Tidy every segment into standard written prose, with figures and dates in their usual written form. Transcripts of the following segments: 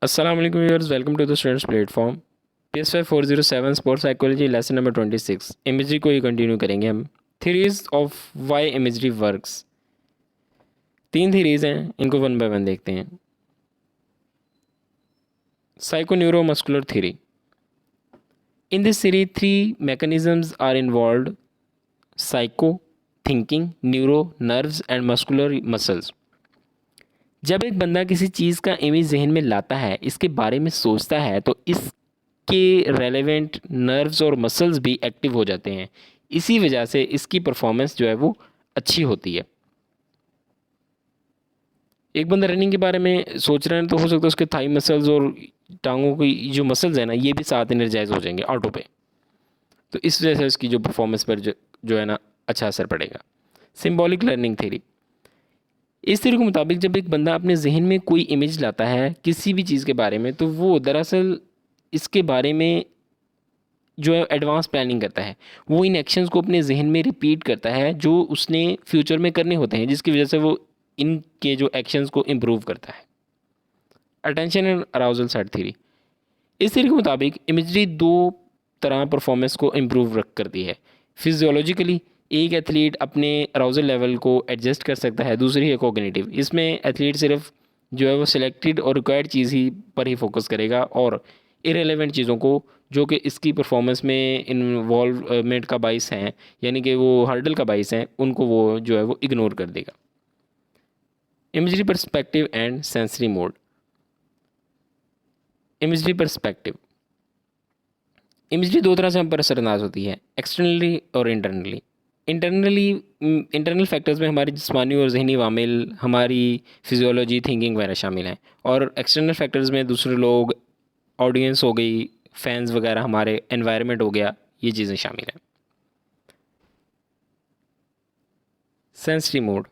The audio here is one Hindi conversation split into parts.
अस्सलाम वालेकुम viewers, welcome to the students platform. PSY 407 sports psychology lesson number 26 imagery को ही कंटिन्यू करेंगे हम। Theories of why imagery works. 3 theories हैं, इनको वन बाय वन देखते हैं। Psychoneuromuscular theory. In this theory 3 mechanisms are involved: psycho, thinking, neuro, nerves and muscular muscles. जब एक बंदा किसी चीज़ का इमेज जहन में लाता है, इसके बारे में सोचता है, तो इसके रेलेवेंट नर्व्स और मसल्स भी एक्टिव हो जाते हैं। इसी वजह से इसकी परफॉर्मेंस जो है वो अच्छी होती है। एक बंदा रनिंग के बारे में सोच रहा है तो हो सकता है उसके थाई मसल्स और टांगों की जो मसल्स है ना, ये भी साथ एनर्जाइज हो जाएंगे ऑटो पे। तो इस वजह से उसकी जो परफॉर्मेंस पर जो है ना अच्छा असर पड़ेगा। Symbolic learning theory. इस थ्योरी के मुताबिक जब एक बंदा अपने जहन में कोई इमेज लाता है किसी भी चीज़ के बारे में, तो वो दरअसल इसके बारे में जो है एडवांस प्लानिंग करता है। वो इन एक्शंस को अपने जहन में रिपीट करता है जो उसने फ्यूचर में करने होते हैं, जिसकी वजह से वो इनके जो एक्शंस को इम्प्रूव करता है। Attention and arousal set theory. इस थ्योरी के मुताबिक इमेजरी 2 तरह परफॉर्मेंस को इम्प्रूव करती है। फिजियोलॉजिकली एक एथलीट अपने अराउजल लेवल को एडजस्ट कर सकता है, दूसरी है कोग्निटिव। इसमें एथलीट सिर्फ जो है वो सिलेक्टेड और रिक्वायर्ड चीज़ ही पर ही फोकस करेगा और इरेलेवेंट चीज़ों को जो कि इसकी परफॉर्मेंस में इन्वॉल्वमेंट का बाइस हैं, यानी कि वो हर्डल का बाइस हैं, उनको वो जो है वो इग्नोर कर देगा। Imagery perspective and sensory mode. Imagery perspective. Imagery 2 तरह से हम पर असरअंदाज होती है, एक्सटर्नली और इंटरनली। इंटरनली इंटरनल फैक्टर्स में हमारी जिस्मानी और जहनी वामिल, हमारी फिजियोलॉजी, थिंकिंग वगैरह शामिल हैं। और एक्सटर्नल फैक्टर्स में दूसरे लोग, ऑडियंस हो गई, फैंस वगैरह, हमारे एनवायरनमेंट हो गया, ये चीज़ें शामिल हैं। Sensory mode.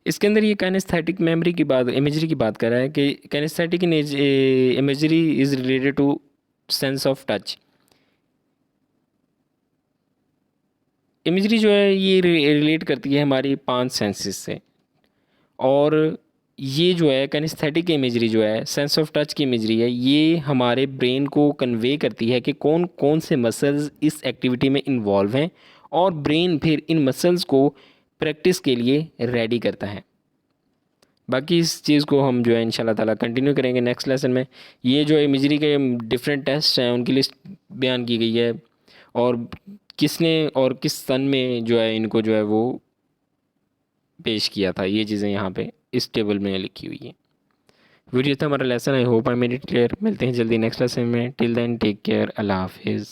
इसके अंदर ये काइनेस्थेटिक मेमोरी की बात, इमेजरी की बात कर रहा है कि kinaesthetic imagery is related to sense of touch. Imagery जो है ये रिलेट करती है हमारी 5 सेंसेस से। और ये जो है काइनेस्थेटिक इमेजरी जो है, सेंस ऑफ टच की इमेजरी है, ये हमारे ब्रेन को कन्वे करती है कि कौन कौन से मसल्स इस एक्टिविटी में इन्वॉल्व हैं, और ब्रेन फिर इन मसल्स को प्रैक्टिस के लिए रेडी करता है। बाकी इस चीज़ को हम जो है इंशाल्लाह ताला कंटिन्यू करेंगे नेक्स्ट लेसन में। ये जो इमेजरी के डिफरेंट टेस्ट हैं उनकी लिस्ट बयान की गई है, और किसने और किस सन में जो है इनको जो है वो पेश किया था, ये चीज़ें यहाँ पे इस टेबल में लिखी हुई है। वीडियो था हमारा lesson, I hope I made it clear. मिलते हैं जल्दी नेक्स्ट लेसन में। टिल देन टेक केयर, अल्लाह हाफिज़।